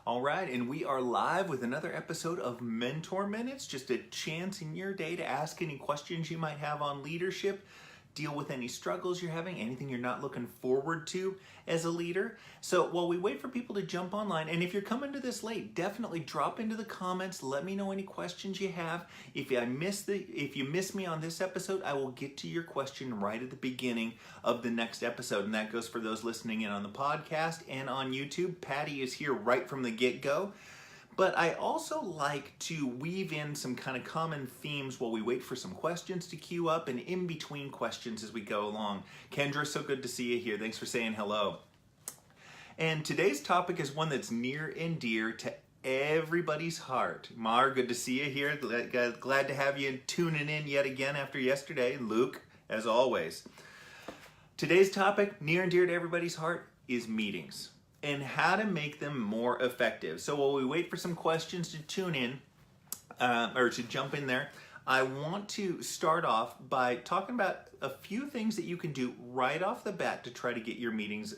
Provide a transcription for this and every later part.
All right, and we are live with another episode of Mentor Minutes, just a chance in your day to ask any questions you might have on leadership, deal with any struggles you're having, anything you're not looking forward to as a leader. So while we wait for people to jump online, and if you're coming to this late, definitely drop into the comments, let me know any questions you have. If you miss me on this episode, I will get to your question right at the beginning of the next episode, and that goes for those listening in on the podcast and on YouTube. Patty is here right from the get-go. But I also like to weave in some kind of common themes while we wait for some questions to queue up and in between questions as we go along. Kendra, so good to see you here. Thanks for saying hello. And today's topic is one that's near and dear to everybody's heart. Mar, good to see you here. Glad to have you tuning in yet again after yesterday. Luke, as always. Today's topic, near and dear to everybody's heart, is meetings and how to make them more effective. So while we wait for some questions to tune in, or to jump in there, I want to start off by talking about a few things that you can do right off the bat to try to get your meetings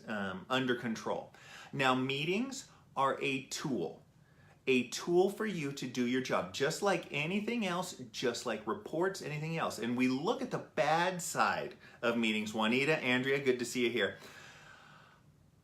under control. Now, meetings are a tool for you to do your job, just like anything else, just like reports, anything else. And we look at the bad side of meetings. Juanita, Andrea, good to see you here.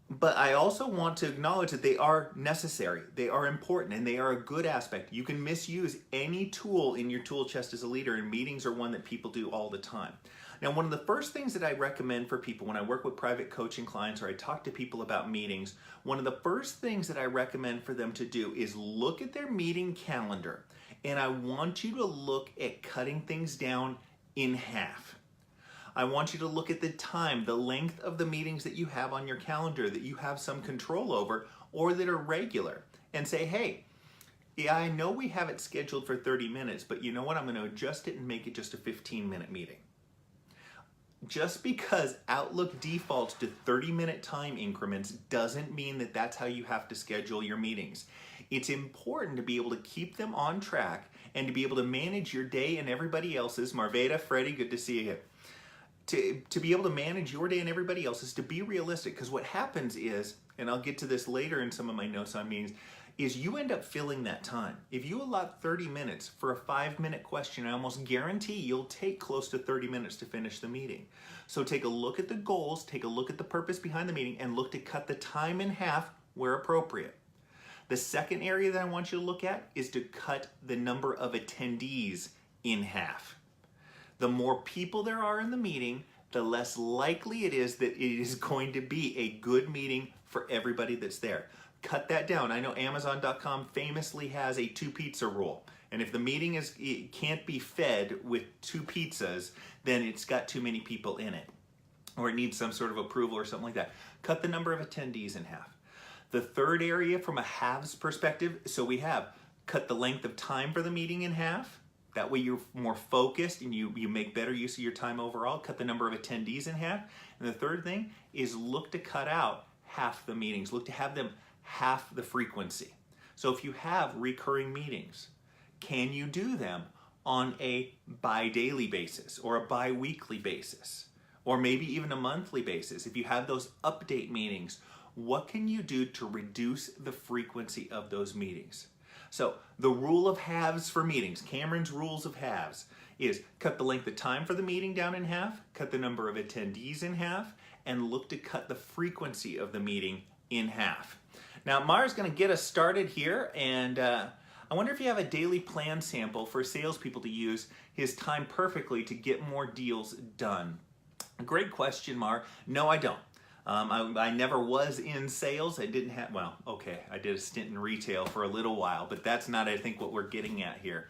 But I also want to acknowledge that they are necessary, they are important, and they are a good aspect. You can misuse any tool in your tool chest as a leader, and meetings are one that people do all the time. Now, one of the first things that I recommend for people when I work with private coaching clients or I talk to people about meetings, one of the first things that I recommend for them to do is look at their meeting calendar. And I want you to look at cutting things down in half. I want you to look at the time, the length of the meetings that you have on your calendar that you have some control over or that are regular, and say, hey, yeah, I know we have it scheduled for 30 minutes, but you know what? I'm going to adjust it and make it just a 15-minute meeting. Just because Outlook defaults to 30-minute time increments doesn't mean that that's how you have to schedule your meetings. It's important to be able to keep them on track and to be able to manage your day and everybody else's. Marveda, Freddie, good to see you here. To be able to manage your day and everybody else's, to be realistic, because what happens is, and I'll get to this later in some of my notes on meetings, is you end up filling that time. If you allot 30 minutes for a 5-minute question, I almost guarantee you'll take close to 30 minutes to finish the meeting. So take a look at the goals, take a look at the purpose behind the meeting, and look to cut the time in half where appropriate. The second area that I want you to look at is to cut the number of attendees in half. The more people there are in the meeting, the less likely it is that it is going to be a good meeting for everybody that's there. Cut that down. I know Amazon.com famously has a 2-pizza rule. And if the meeting can't be fed with 2 pizzas, then it's got too many people in it. Or it needs some sort of approval or something like that. Cut the number of attendees in half. The third area from a halves perspective, so we have cut the length of time for the meeting in half. That way you're more focused and you make better use of your time overall. Cut the number of attendees in half. And the third thing is look to cut out half the meetings. Look to have them half the frequency. So if you have recurring meetings, can you do them on a bi-daily basis or a bi-weekly basis? Or maybe even a monthly basis? If you have those update meetings, what can you do to reduce the frequency of those meetings? So the rule of halves for meetings, Cameron's rules of halves, is cut the length of time for the meeting down in half, cut the number of attendees in half, and look to cut the frequency of the meeting in half. Now, Mara's going to get us started here, and I wonder if you have a daily plan sample for salespeople to use his time perfectly to get more deals done. Great question, Mar. No, I don't. I never was in sales. I didn't have, well, okay, I did a stint in retail for a little while, but that's not, I think, what we're getting at here.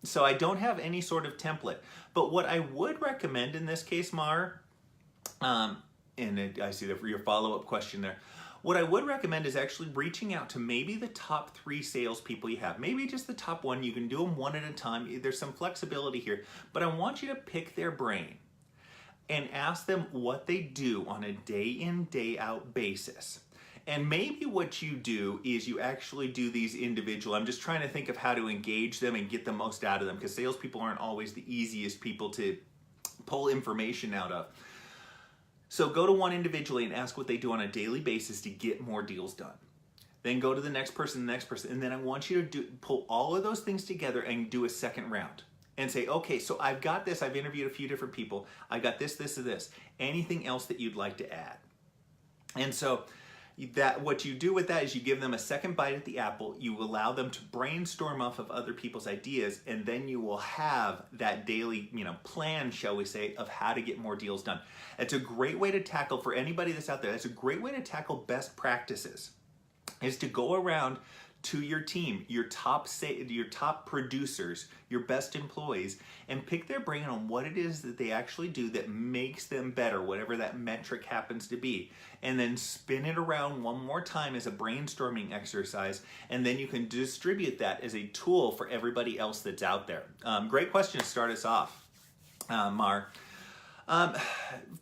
So I don't have any sort of template. But what I would recommend in this case, Mar, and I see your follow-up question there. What I would recommend is actually reaching out to maybe the top 3 salespeople you have. Maybe just the top 1. You can do them one at a time. There's some flexibility here. But I want you to pick their brain and ask them what they do on a day-in, day-out basis. And maybe what you do is you actually do these individual. I'm just trying to think of how to engage them and get the most out of them, because salespeople aren't always the easiest people to pull information out of. So go to one individually and ask what they do on a daily basis to get more deals done. then go to the next person, and then I want you to pull all of those things together and do a second round. And say, okay, so I've got this, I've interviewed a few different people, I've got this, this, and this. Anything else that you'd like to add? And so that what you do with that is you give them a second bite at the apple, you allow them to brainstorm off of other people's ideas, and then you will have that daily, plan, shall we say, of how to get more deals done. It's a great way to tackle, for anybody that's out there, that's a great way to tackle best practices, is to go around to your team, your top producers, your best employees, and pick their brain on what it is that they actually do that makes them better, whatever that metric happens to be. And then spin it around one more time as a brainstorming exercise, and then you can distribute that as a tool for everybody else that's out there. Great question to start us off, Mar.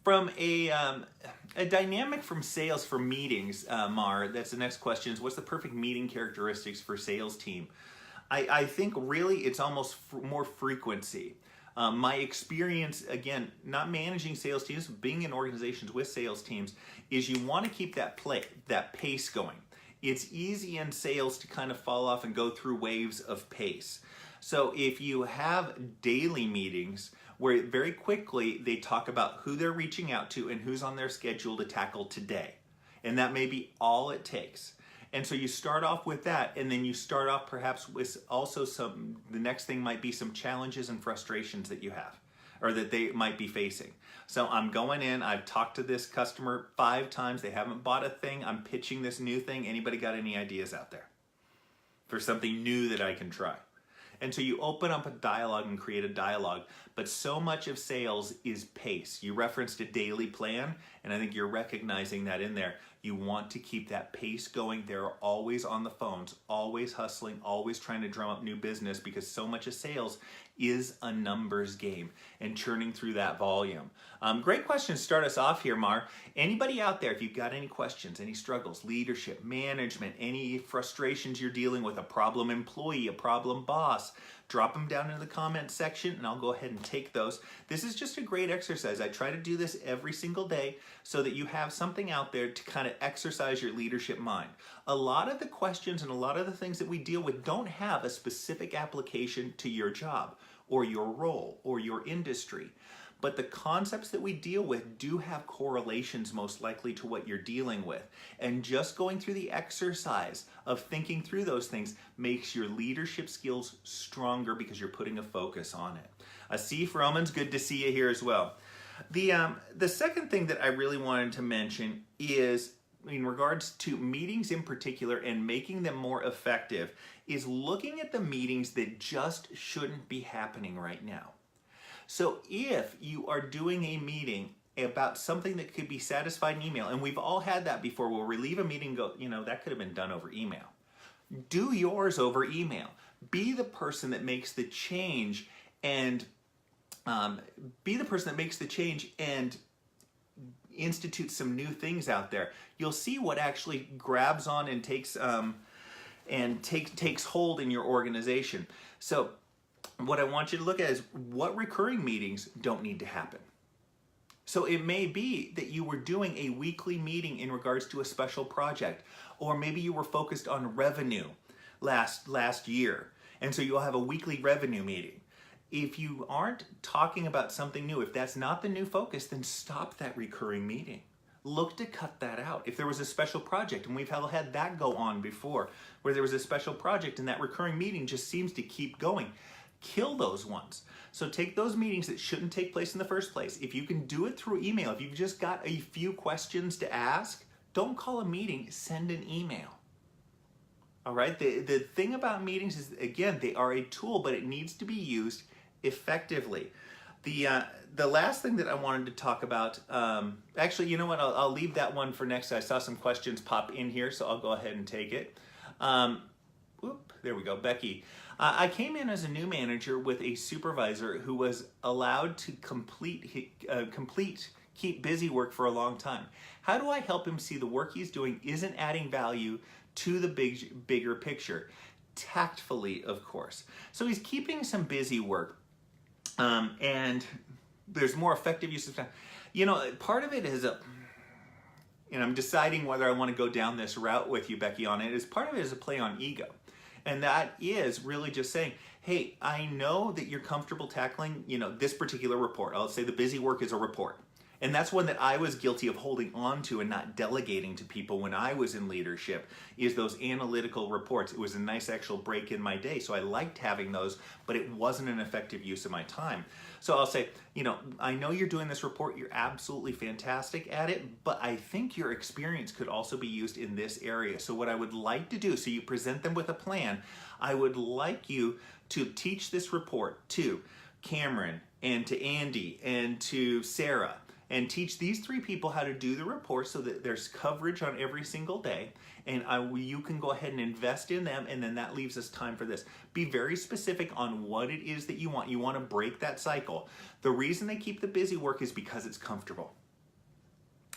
From a dynamic from sales for meetings, Mar, that's the next question, is what's the perfect meeting characteristics for sales team? I think really it's almost more frequency. My experience, again, not managing sales teams, being in organizations with sales teams, is you want to keep that pace going. It's easy in sales to kind of fall off and go through waves of pace. So if you have daily meetings where very quickly they talk about who they're reaching out to and who's on their schedule to tackle today, and that may be all it takes. And so you start off with that, and then you start off perhaps with also the next thing might be some challenges and frustrations that you have, or that they might be facing. So I'm going in, I've talked to this customer 5 times, they haven't bought a thing, I'm pitching this new thing. Anybody got any ideas out there for something new that I can try? And so you open up a dialogue and create a dialogue. But so much of sales is pace. You referenced a daily plan, and I think you're recognizing that in there. You want to keep that pace going. They're always on the phones, always hustling, always trying to drum up new business, because so much of sales is a numbers game and churning through that volume. Great question to start us off here, Mar. Anybody out there, if you've got any questions, any struggles, leadership, management, any frustrations you're dealing with, a problem employee, a problem boss, drop them down in the comment section and I'll go ahead and take those. This is just a great exercise. I try to do this every single day so that you have something out there to kind of exercise your leadership mind. A lot of the questions and a lot of the things that we deal with don't have a specific application to your job or your role or your industry. But the concepts that we deal with do have correlations most likely to what you're dealing with. And just going through the exercise of thinking through those things makes your leadership skills stronger because you're putting a focus on it. Asif Romans, good to see you here as well. The second thing that I really wanted to mention is, in regards to meetings in particular and making them more effective, is looking at the meetings that just shouldn't be happening right now. So if you are doing a meeting about something that could be satisfied in email, and we've all had that before, where we leave a meeting and go, that could have been done over email. Do yours over email. Be the person that makes the change and institute some new things out there. You'll see what actually grabs on and takes hold in your organization. So what I want you to look at is what recurring meetings don't need to happen. So it may be that you were doing a weekly meeting in regards to a special project, or maybe you were focused on revenue last year, and so you'll have a weekly revenue meeting. If you aren't talking about something new, if that's not the new focus, then stop that recurring meeting. Look to cut that out. If there was a special project, and we've had that go on before, where there was a special project and that recurring meeting just seems to keep going, kill those ones. So take those meetings that shouldn't take place in the first place. If you can do it through email, if you've just got a few questions to ask, don't call a meeting, send an email. All right, the thing about meetings is, again, they are a tool, but it needs to be used effectively. The last thing that I wanted to talk about, actually, you know what, I'll leave that one for next. I saw some questions pop in here, so I'll go ahead and take it. There we go, Becky. I came in as a new manager with a supervisor who was allowed to keep busy work for a long time. How do I help him see the work he's doing isn't adding value to the bigger picture? Tactfully, of course. So he's keeping some busy work, and there's more effective use of time. Part of it is and I'm deciding whether I want to go down this route with you, Becky, on it, is part of it is a play on ego. And that is really just saying, hey, I know that you're comfortable tackling, this particular report. I'll say the busy work is a report. And that's one that I was guilty of holding on to and not delegating to people when I was in leadership, is those analytical reports. It was a nice actual break in my day, so I liked having those, but it wasn't an effective use of my time. So I'll say, I know you're doing this report, you're absolutely fantastic at it, but I think your experience could also be used in this area. So what I would like to do, so you present them with a plan, I would like you to teach this report to Cameron and to Andy and to Sarah, and teach these 3 people how to do the report so that there's coverage on every single day, and you can go ahead and invest in them, and then that leaves us time for this. Be very specific on what it is that you want. You want to break that cycle. The reason they keep the busy work is because it's comfortable.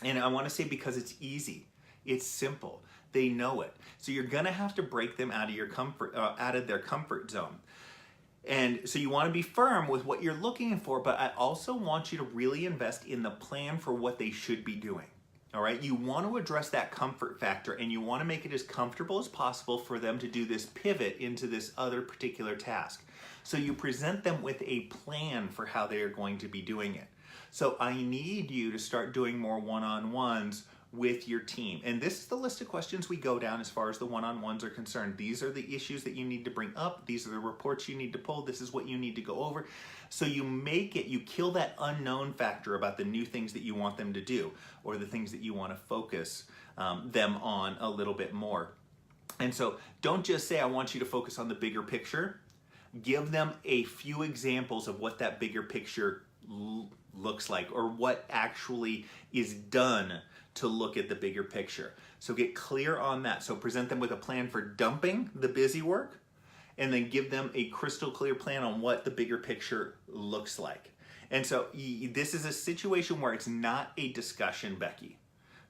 And I want to say because it's easy. It's simple. They know it. So you're going to have to break them out of their comfort zone. And so you want to be firm with what you're looking for, but I also want you to really invest in the plan for what they should be doing. All right? You want to address that comfort factor, and you want to make it as comfortable as possible for them to do this pivot into this other particular task. So you present them with a plan for how they are going to be doing it. So I need you to start doing more one-on-ones with your team. And this is the list of questions we go down as far as the one-on-ones are concerned. These are the issues that you need to bring up. These are the reports you need to pull. This is what you need to go over. So you kill that unknown factor about the new things that you want them to do, or the things that you want to focus them on a little bit more. And so don't just say, I want you to focus on the bigger picture. Give them a few examples of what that bigger picture looks like, or what actually is done to look at the bigger picture. So get clear on that. So present them with a plan for dumping the busy work, and then give them a crystal clear plan on what the bigger picture looks like. And so this is a situation where it's not a discussion, Becky.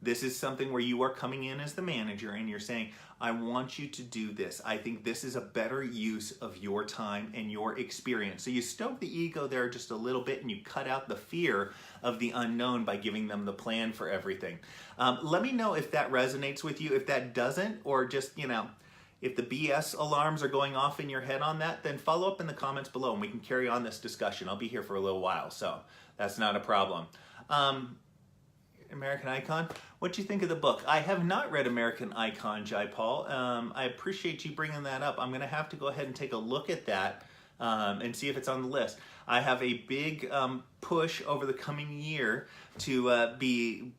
This is something where you are coming in as the manager and you're saying, I want you to do this. I think this is a better use of your time and your experience. So you stoke the ego there just a little bit, and you cut out the fear of the unknown by giving them the plan for everything. Let me know if that resonates with you. If that doesn't, or just, if the BS alarms are going off in your head on that, then follow up in the comments below and we can carry on this discussion. I'll be here for a little while, so that's not a problem. American Icon, what do you think of the book? I have not read American Icon, Jai Paul. I appreciate you bringing that up. I'm going to have to go ahead and take a look at that and see if it's on the list. I have a big push over the coming year to be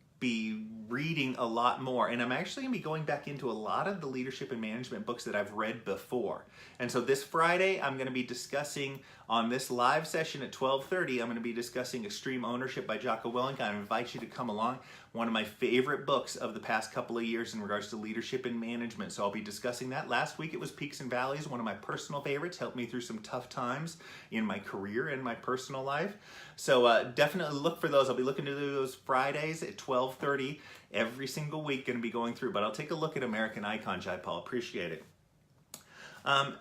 reading a lot more, and I'm actually going to be going back into a lot of the leadership and management books that I've read before. And so this Friday I'm going to be discussing, on this live session at 12:30, I'm going to be discussing Extreme Ownership by Jocko Willink. I invite you to come along. One of my favorite books of the past couple of years in regards to leadership and management. So I'll be discussing that. Last week it was Peaks and Valleys, one of my personal favorites, helped me through some tough times in my career and my personal life. So definitely look for those. I'll be looking to do those Fridays at 12:30 every single week, going to be going through. But I'll take a look at American Icon, Jai Paul. Appreciate it.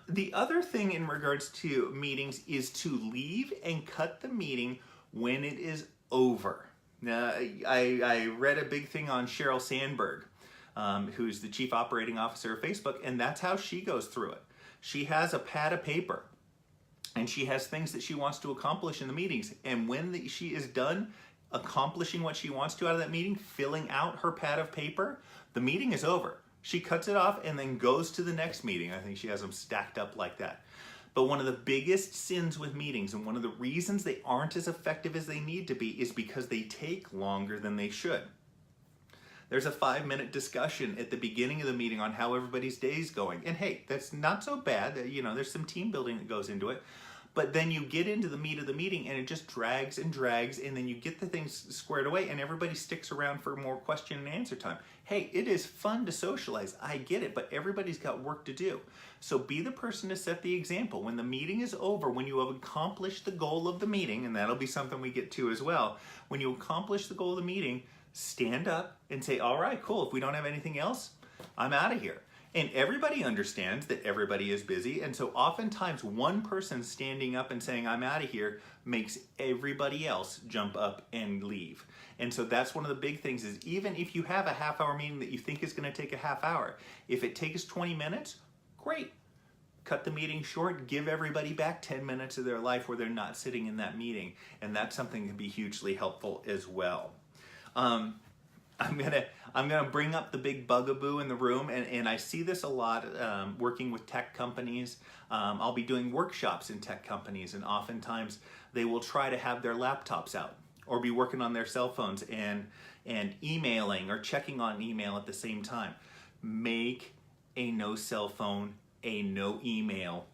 The other thing in regards to meetings is to leave and cut the meeting when it is over. Now, I read a big thing on Sheryl Sandberg, who's the Chief Operating Officer of Facebook, and that's how she goes through it. She has a pad of paper, and she has things that she wants to accomplish in the meetings. And when she is done accomplishing what she wants to out of that meeting, filling out her pad of paper, the meeting is over. She cuts it off and then goes to the next meeting. I think she has them stacked up like that. But one of the biggest sins with meetings, and one of the reasons they aren't as effective as they need to be, is because they take longer than they should. There's a 5-minute discussion at the beginning of the meeting on how everybody's day is going. And hey, that's not so bad. There's some team building that goes into it. But then you get into the meat of the meeting and it just drags and drags, and then you get the things squared away and everybody sticks around for more question and answer time. Hey, it is fun to socialize. I get it, but everybody's got work to do. So be the person to set the example. When the meeting is over, when you have accomplished the goal of the meeting, and that'll be something we get to as well, when you accomplish the goal of the meeting, stand up and say, all right, cool. If we don't have anything else, I'm out of here. And everybody understands that everybody is busy. And so oftentimes one person standing up and saying, I'm out of here, makes everybody else jump up and leave. And so that's one of the big things is even if you have a half-hour meeting that you think is going to take a half hour, if it takes 20 minutes, great. Cut the meeting short, give everybody back 10 minutes of their life where they're not sitting in that meeting. And that's something that can be hugely helpful as well. I'm gonna bring up the big bugaboo in the room, and I see this a lot working with tech companies. I'll be doing workshops in tech companies, and oftentimes they will try to have their laptops out or be working on their cell phones and emailing or checking on email at the same time. Make a no cell phone, a no email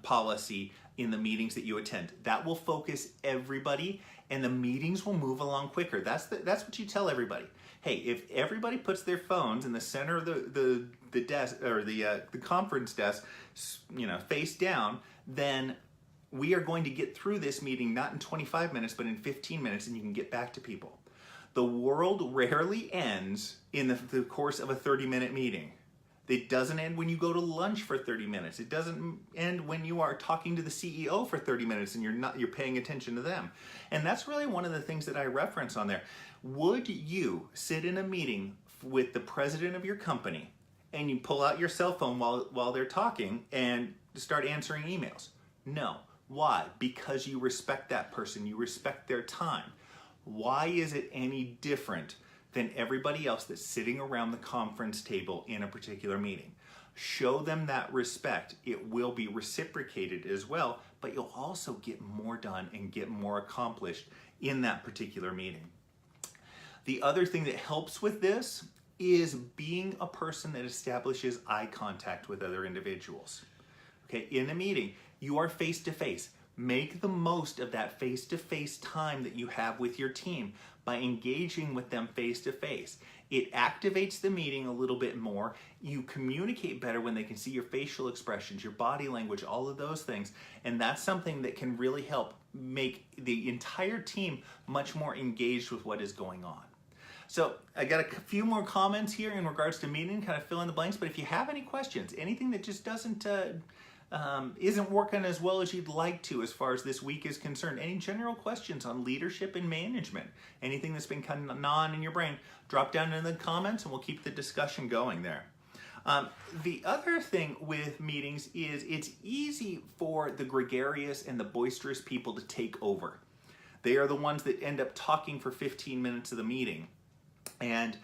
policy in the meetings that you attend. That will focus everybody, and the meetings will move along quicker. That's what you tell everybody. Hey, if everybody puts their phones in the center of the desk or the conference desk, face down, then we are going to get through this meeting not in 25 minutes, but in 15 minutes, and you can get back to people. The world rarely ends in the course of a 30-minute meeting. It doesn't end when you go to lunch for 30 minutes. It doesn't end when you are talking to the CEO for 30 minutes and you're paying attention to them. And that's really one of the things that I reference on there. Would you sit in a meeting with the president of your company and you pull out your cell phone while they're talking and start answering emails? No. Why? Because you respect that person. You respect their time. Why is it any different than everybody else that's sitting around the conference table in a particular meeting? Show them that respect. It will be reciprocated as well, but you'll also get more done and get more accomplished in that particular meeting. The other thing that helps with this is being a person that establishes eye contact with other individuals. Okay, in a meeting, you are face to face. Make the most of that face-to-face time that you have with your team by engaging with them face-to-face. It activates the meeting a little bit more. You communicate better when they can see your facial expressions, your body language, all of those things. And that's something that can really help make the entire team much more engaged with what is going on. So I got a few more comments here in regards to meeting, kind of fill in the blanks. But if you have any questions, anything that just isn't working as well as you'd like to as far as this week is concerned, any general questions on leadership and management, anything that's been kind of gnawing in your brain, drop down in the comments and we'll keep the discussion going there. The other thing with meetings is it's easy for the gregarious and the boisterous people to take over. They are the ones that end up talking for 15 minutes of the meeting. And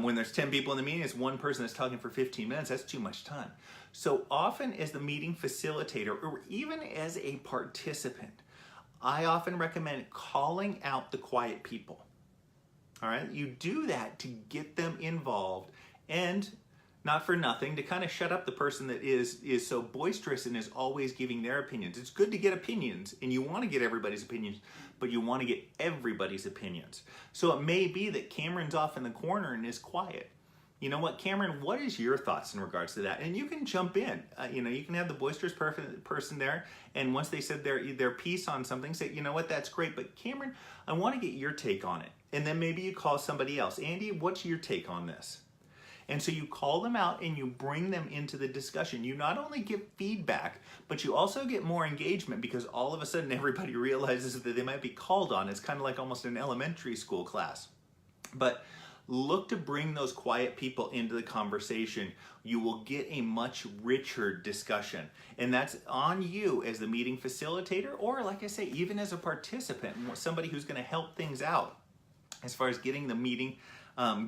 when there's 10 people in the meeting, it's one person that's talking for 15 minutes. That's too much time. So often as the meeting facilitator or even as a participant, I often recommend calling out the quiet people. All right, you do that to get them involved and not for nothing, to kind of shut up the person that is so boisterous and is always giving their opinions. It's good to get opinions, and you want to get everybody's opinions, but you want to get everybody's opinions. So it may be that Cameron's off in the corner and is quiet. You know what, Cameron, what is your thoughts in regards to that? And you can jump in. You can have the boisterous person there, and once they said their piece on something, say, you know what, that's great, but Cameron, I want to get your take on it. And then maybe you call somebody else. Andy, what's your take on this? And so you call them out and you bring them into the discussion. You not only get feedback, but you also get more engagement because all of a sudden everybody realizes that they might be called on. It's kind of like almost an elementary school class. But look to bring those quiet people into the conversation. You will get a much richer discussion. And that's on you as the meeting facilitator, or like I say, even as a participant, somebody who's going to help things out as far as getting the meeting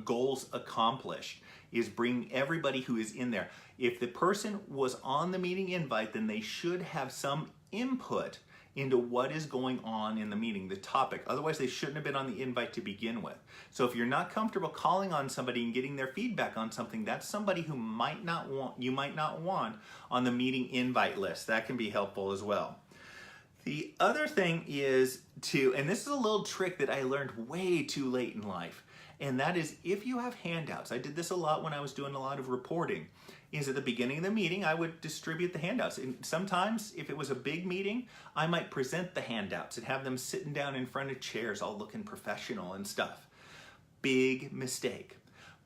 goals accomplished, is bring everybody who is in there. If the person was on the meeting invite, then they should have some input into what is going on in the meeting, the topic. Otherwise, they shouldn't have been on the invite to begin with. So if you're not comfortable calling on somebody and getting their feedback on something, that's somebody who you might not want on the meeting invite list. That can be helpful as well. The other thing is and this is a little trick that I learned way too late in life, and that is if you have handouts. I did this a lot when I was doing a lot of reporting, is at the beginning of the meeting, I would distribute the handouts. And sometimes if it was a big meeting, I might present the handouts and have them sitting down in front of chairs all looking professional and stuff. Big mistake.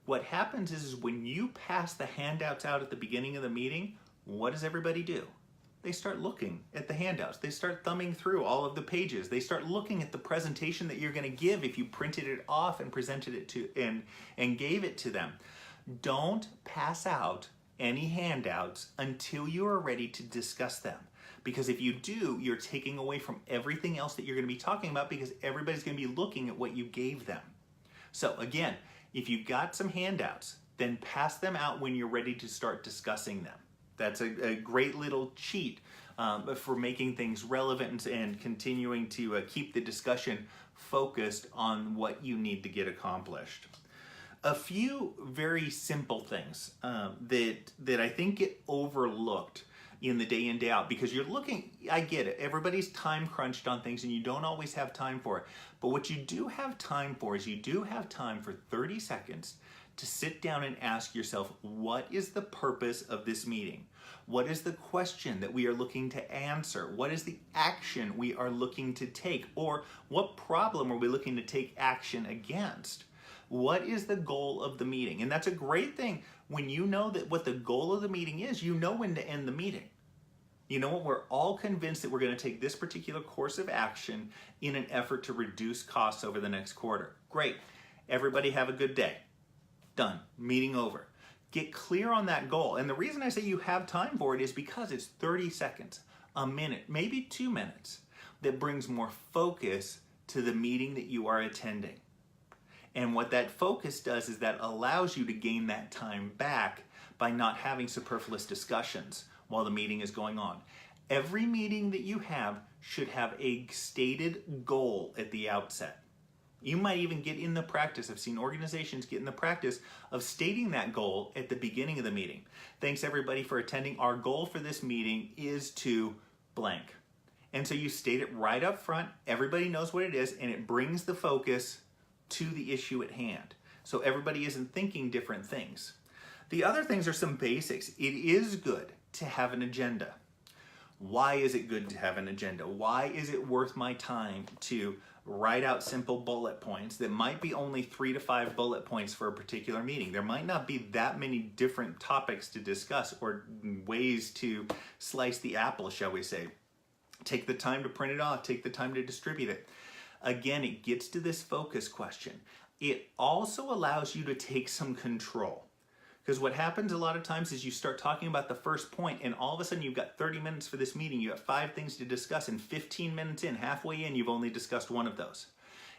What happens is when you pass the handouts out at the beginning of the meeting, what does everybody do? They start looking at the handouts. They start thumbing through all of the pages. They start looking at the presentation that you're going to give if you printed it off and presented it to and gave it to them. Don't pass out any handouts until you are ready to discuss them. Because if you do, you're taking away from everything else that you're going to be talking about, because everybody's going to be looking at what you gave them. So again, if you've got some handouts, then pass them out when you're ready to start discussing them. That's a great little cheat for making things relevant and continuing to keep the discussion focused on what you need to get accomplished. A few very simple things that I think get overlooked in the day in, day out, because you're looking, I get it, everybody's time crunched on things and you don't always have time for it. But what you do have time for is you do have time for 30 seconds to sit down and ask yourself, what is the purpose of this meeting? What is the question that we are looking to answer? What is the action we are looking to take? Or what problem are we looking to take action against? What is the goal of the meeting? And that's a great thing. When you know that what the goal of the meeting is, you know when to end the meeting. You know what? We're all convinced that we're going to take this particular course of action in an effort to reduce costs over the next quarter. Great. Everybody have a good day. Done. Meeting over. Get clear on that goal. And the reason I say you have time for it is because it's 30 seconds, a minute, maybe 2 minutes that brings more focus to the meeting that you are attending. And what that focus does is that allows you to gain that time back by not having superfluous discussions while the meeting is going on. Every meeting that you have should have a stated goal at the outset. You might even get in the practice, I've seen organizations get in the practice of stating that goal at the beginning of the meeting. Thanks everybody for attending. Our goal for this meeting is to blank. And so you state it right up front, everybody knows what it is, and it brings the focus to the issue at hand. So everybody isn't thinking different things. The other things are some basics. It is good to have an agenda. Why is it good to have an agenda? Why is it worth my time to write out simple bullet points that might be only 3 to 5 bullet points for a particular meeting? There might not be that many different topics to discuss or ways to slice the apple, shall we say. Take the time to print it off, take the time to distribute it. Again, it gets to this focus question. It also allows you to take some control. Because what happens a lot of times is you start talking about the first point and all of a sudden you've got 30 minutes for this meeting, you have 5 things to discuss, and 15 minutes in, halfway in, you've only discussed one of those.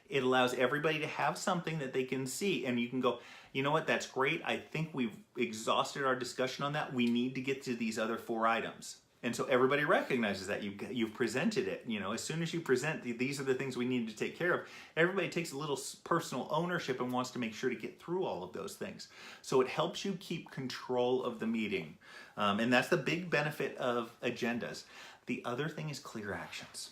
It allows everybody to have something that they can see, and you can go, you know what, that's great, I think we've exhausted our discussion on that, we need to get to these other 4 items. And so everybody recognizes that you've presented it. You know, as soon as you present these are the things we need to take care of, everybody takes a little personal ownership and wants to make sure to get through all of those things. So it helps you keep control of the meeting. And that's the big benefit of agendas. The other thing is clear actions.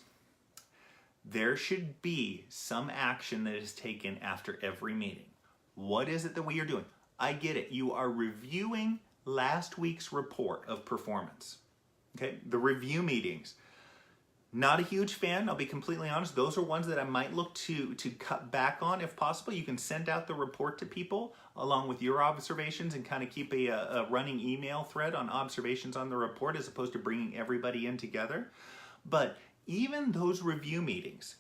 There should be some action that is taken after every meeting. What is it that we are doing? I get it. You are reviewing last week's report of performance. Okay, the review meetings. Not a huge fan, I'll be completely honest. Those are ones that I might look to cut back on if possible. You can send out the report to people along with your observations and kind of keep a running email thread on observations on the report as opposed to bringing everybody in together. But even those review meetings,